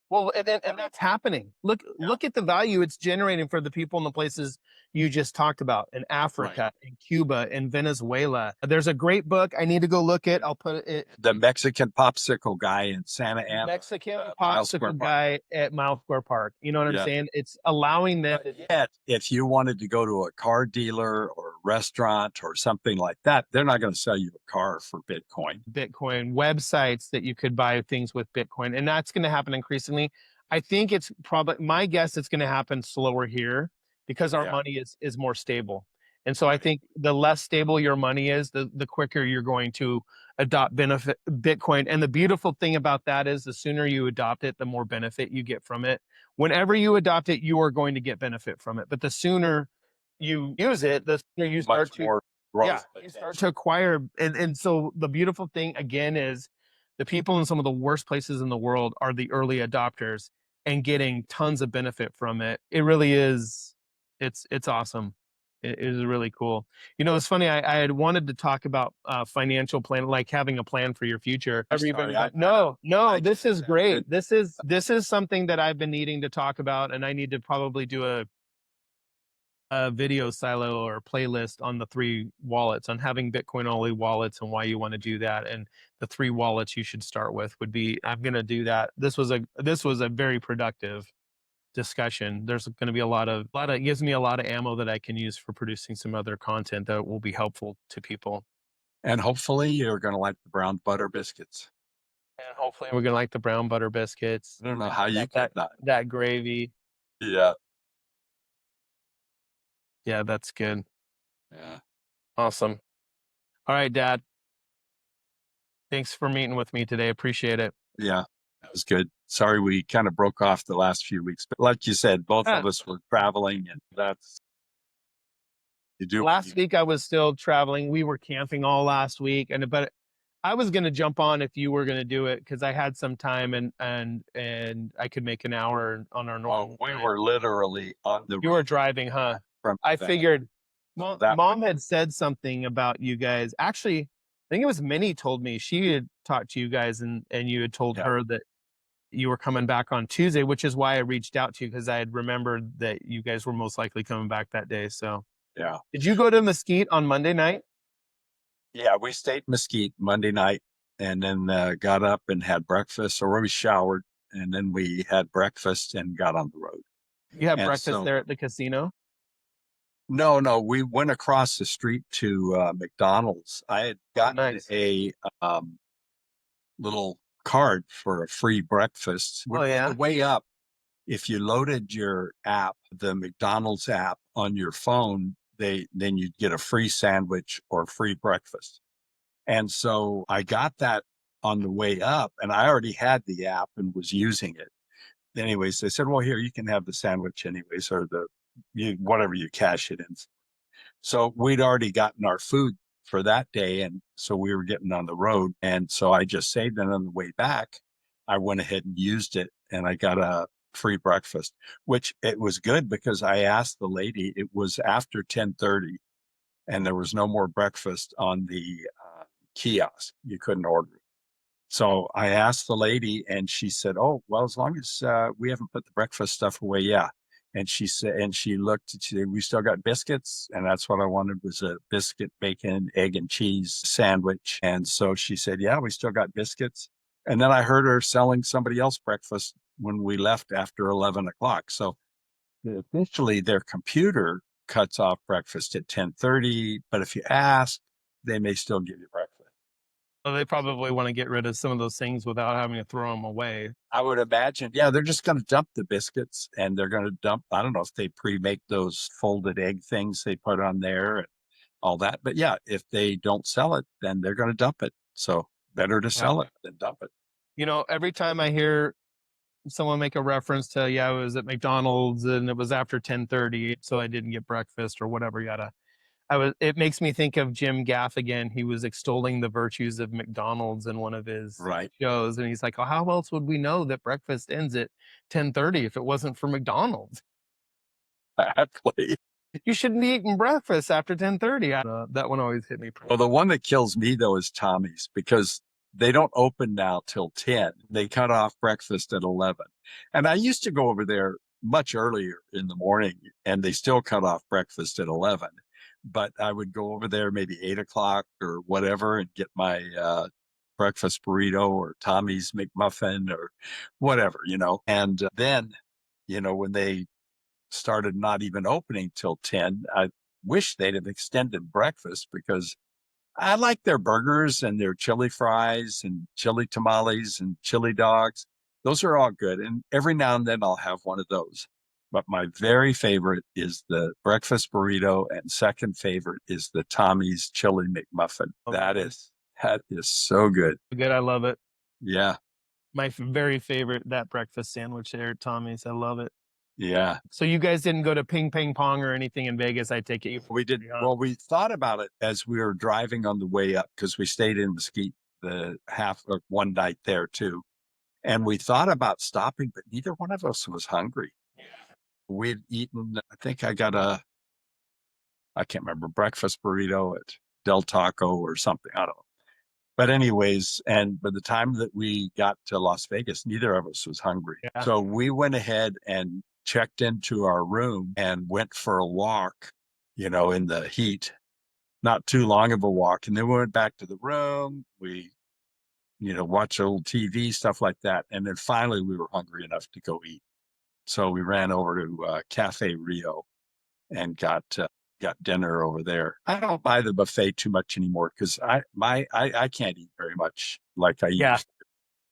Well, and that's happening. Look at the value it's generating for the people in the places you just talked about in Right. Africa, in Cuba, in Venezuela. There's a great book I need to go look at. I'll put it The Mexican popsicle guy in Santa Ana, Mexican Miles Square popsicle Park. guy at Mile Square Park. You know what I'm Yeah. saying? It's allowing them But yet, if you wanted to go to a car dealer or a restaurant or something like that, they're not going to sell you a car for Bitcoin. Bitcoin websites that you could buy things with Bitcoin, and that's going to happen increasingly. I think it's probably my guess it's going to happen slower here because our Yeah. money is more stable. And so I Right. think the less stable your money is, the quicker you're going to adopt benefit Bitcoin. And the beautiful thing about that is the sooner you adopt it, the more benefit you get from it. Whenever you adopt it, you are going to get benefit from it. But the sooner you use it, the sooner you start Much to more growth. yeah, you start to acquire. And so the beautiful thing again is the people in some of the worst places in the world are the early adopters and getting tons of benefit from it. It really is. It's awesome. It is really cool. You know, it's funny. I had wanted to talk about financial plan, like having a plan for your future. I'm sorry, I No, I this just is great. it- This is something that I've been needing to talk about, and I need to probably do a video silo or playlist on the three wallets, on having Bitcoin only wallets and why you want to do that. And the three wallets you should start with would be, I'm going to do that. This was a very productive discussion. There's going to be it gives me a lot of ammo that I can use for producing some other content that will be helpful to people. and hopefully you're going to like the brown butter biscuits. And hopefully we're going to like the brown butter biscuits, I don't know how you that, get that. that gravy. Yeah. Yeah, that's good. Yeah. Awesome. All right, Dad. Thanks for meeting with me today. Appreciate it. Yeah. That was good. Sorry we kind of broke off the last few weeks, but like you said, both Yeah. of us were traveling, and that's you do. Last week I was still traveling. We were camping all last week, but I was going to jump on if you were going to do it because I had some time and I could make an hour on our normal. We were literally on the You were road driving, huh? from I Savannah. figured. That Mom had said something about you guys. Actually, I think it was Minnie told me she had talked to you guys and you had told Yeah. her that you were coming back on Tuesday, which is why I reached out to you because I had remembered that you guys were most likely coming back that day. So, Yeah. did you go to Mesquite on Monday night? Yeah. We stayed in Mesquite Monday night, and then got up and had breakfast, or we showered, and then we had breakfast and got on the road. You had And breakfast so, there at the casino? no, we went across the street to McDonald's. I had gotten Nice. a little card for a free breakfast. Oh, yeah? The way up, if you loaded your app, the McDonald's app on your phone, then you'd get a free sandwich or free breakfast. And so I got that on the way up, and I already had the app and was using it. Anyways, they said, "Well, here you can have the sandwich anyways, or whatever you cash it in." So we'd already gotten our food for that day. And so we were getting on the road. And so I just saved it on the way back. I went ahead and used it, and I got a free breakfast, which it was good because I asked the lady, it was after 10:30 and there was no more breakfast on the kiosk. You couldn't order it. So I asked the lady, and she said, "Oh, well, as long as we haven't put the breakfast stuff away, yeah." And she said, and she looked, and she said, "We still got biscuits," and that's what I wanted, was a biscuit, bacon, egg, and cheese sandwich. And so she said, "Yeah, we still got biscuits." And then I heard her selling somebody else breakfast when we left after 11 o'clock. So officially, their computer cuts off breakfast at 10:30, but if you ask, they may still give you breakfast. So they probably want to get rid of some of those things without having to throw them away. I would imagine. Yeah, they're just going to dump the biscuits, and they're going to dump, I don't know if they pre-make those folded egg things they put on there and all that. But yeah, if they don't sell it, then they're going to dump it. So better to sell it than dump it. You know, every time I hear someone make a reference to, yeah, it was at McDonald's and it was after 10:30, so I didn't get breakfast or whatever, yada. It makes me think of Jim Gaffigan. He was extolling the virtues of McDonald's in one of his Right. shows. And he's like, oh, how else would we know that breakfast ends at 10:30 if it wasn't for McDonald's? Exactly. You shouldn't be eating breakfast after 10:30. That one always hit me. Well, the one that kills me though is Tommy's because they don't open now till 10. They cut off breakfast at 11. And I used to go over there much earlier in the morning and they still cut off breakfast at 11. But I would go over there maybe 8 o'clock or whatever and get my breakfast burrito or Tommy's McMuffin or whatever, And then, when they started not even opening till 10, I wish they'd have extended breakfast because I like their burgers and their chili fries and chili tamales and chili dogs. Those are all good. And every now and then I'll have one of those. But my very favorite is the breakfast burrito, and second favorite is the Tommy's chili McMuffin. That is so good. Good. I love it. Yeah. My very favorite, that breakfast sandwich there at Tommy's. I love it. Yeah. So you guys didn't go to Ping Ping Pong or anything in Vegas, I take it? We did. Well, we thought about it as we were driving on the way up because we stayed in Mesquite the half of one night there too. And we thought about stopping, but neither one of us was hungry. We'd eaten, I think I can't remember, breakfast burrito at Del Taco or something. I don't know. But anyways, and by the time that we got to Las Vegas, neither of us was hungry. Yeah. So we went ahead and checked into our room and went for a walk, in the heat, not too long of a walk. And then we went back to the room. We, watched old TV, stuff like that. And then finally we were hungry enough to go eat. So we ran over to Cafe Rio and got dinner over there. I don't buy the buffet too much anymore because I can't eat very much like I used to.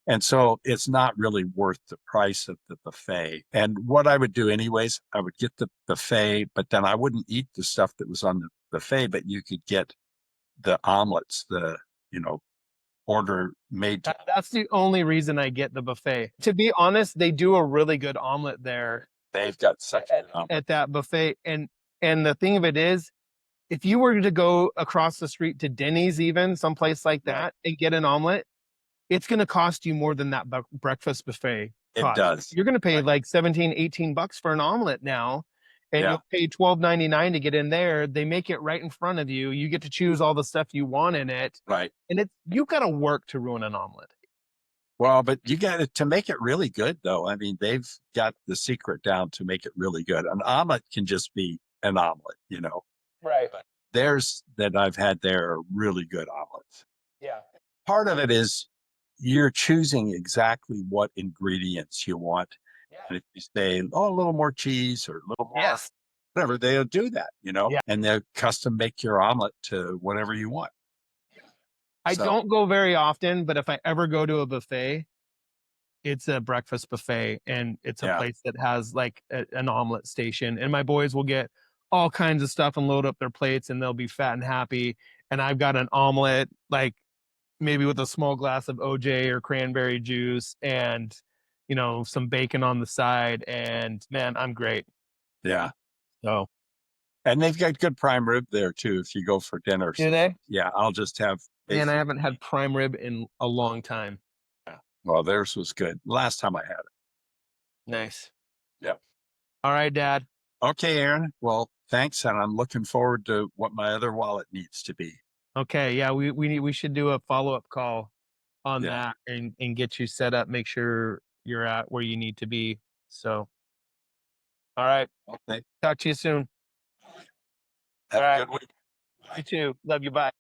And so it's not really worth the price of the buffet. And what I would do anyways, I would get the buffet, but then I wouldn't eat the stuff that was on the buffet, but you could get the omelets, order made. That's the only reason I get the buffet. To be honest, they do a really good omelet there. They've got such at that buffet. And the thing of it is, if you were to go across the street to Denny's, even someplace like that, and get an omelet, it's going to cost you more than that breakfast buffet cost. It does. You're going to pay like 17, 18 bucks for an omelet now. And you'll pay $12.99 to get in there. They make it right in front of you. You get to choose all the stuff you want in it. Right. And you've got to work to ruin an omelet. Well, but you got to make it really good, though. I mean, they've got the secret down to make it really good. An omelet can just be an omelet, Right. But theirs that I've had there are really good omelets. Yeah. Part of it is you're choosing exactly what ingredients you want. Yeah. And if you say, a little more cheese or a little more, whatever, they'll do that, Yeah. and they'll custom make your omelet to whatever you want. I don't go very often, but if I ever go to a buffet, it's a breakfast buffet, and it's a place that has like an omelet station. And my boys will get all kinds of stuff and load up their plates, and they'll be fat and happy. And I've got an omelet, like maybe with a small glass of OJ or cranberry juice, and some bacon on the side. And man, I'm great. Yeah. So. And they've got good prime rib there too. If you go for dinner, Do they? Yeah, I'll just have. Man, I haven't had prime rib in a long time. Yeah. Well, theirs was good last time I had it. Nice. Yep. All right, Dad. Okay, Aaron. Well, thanks, and I'm looking forward to what my other wallet needs to be. Okay, yeah, we should do a follow-up call on that and get you set up, make sure you're at where you need to be. So, all right. Okay. Talk to you soon. Have a good week. You too. Love you. Bye.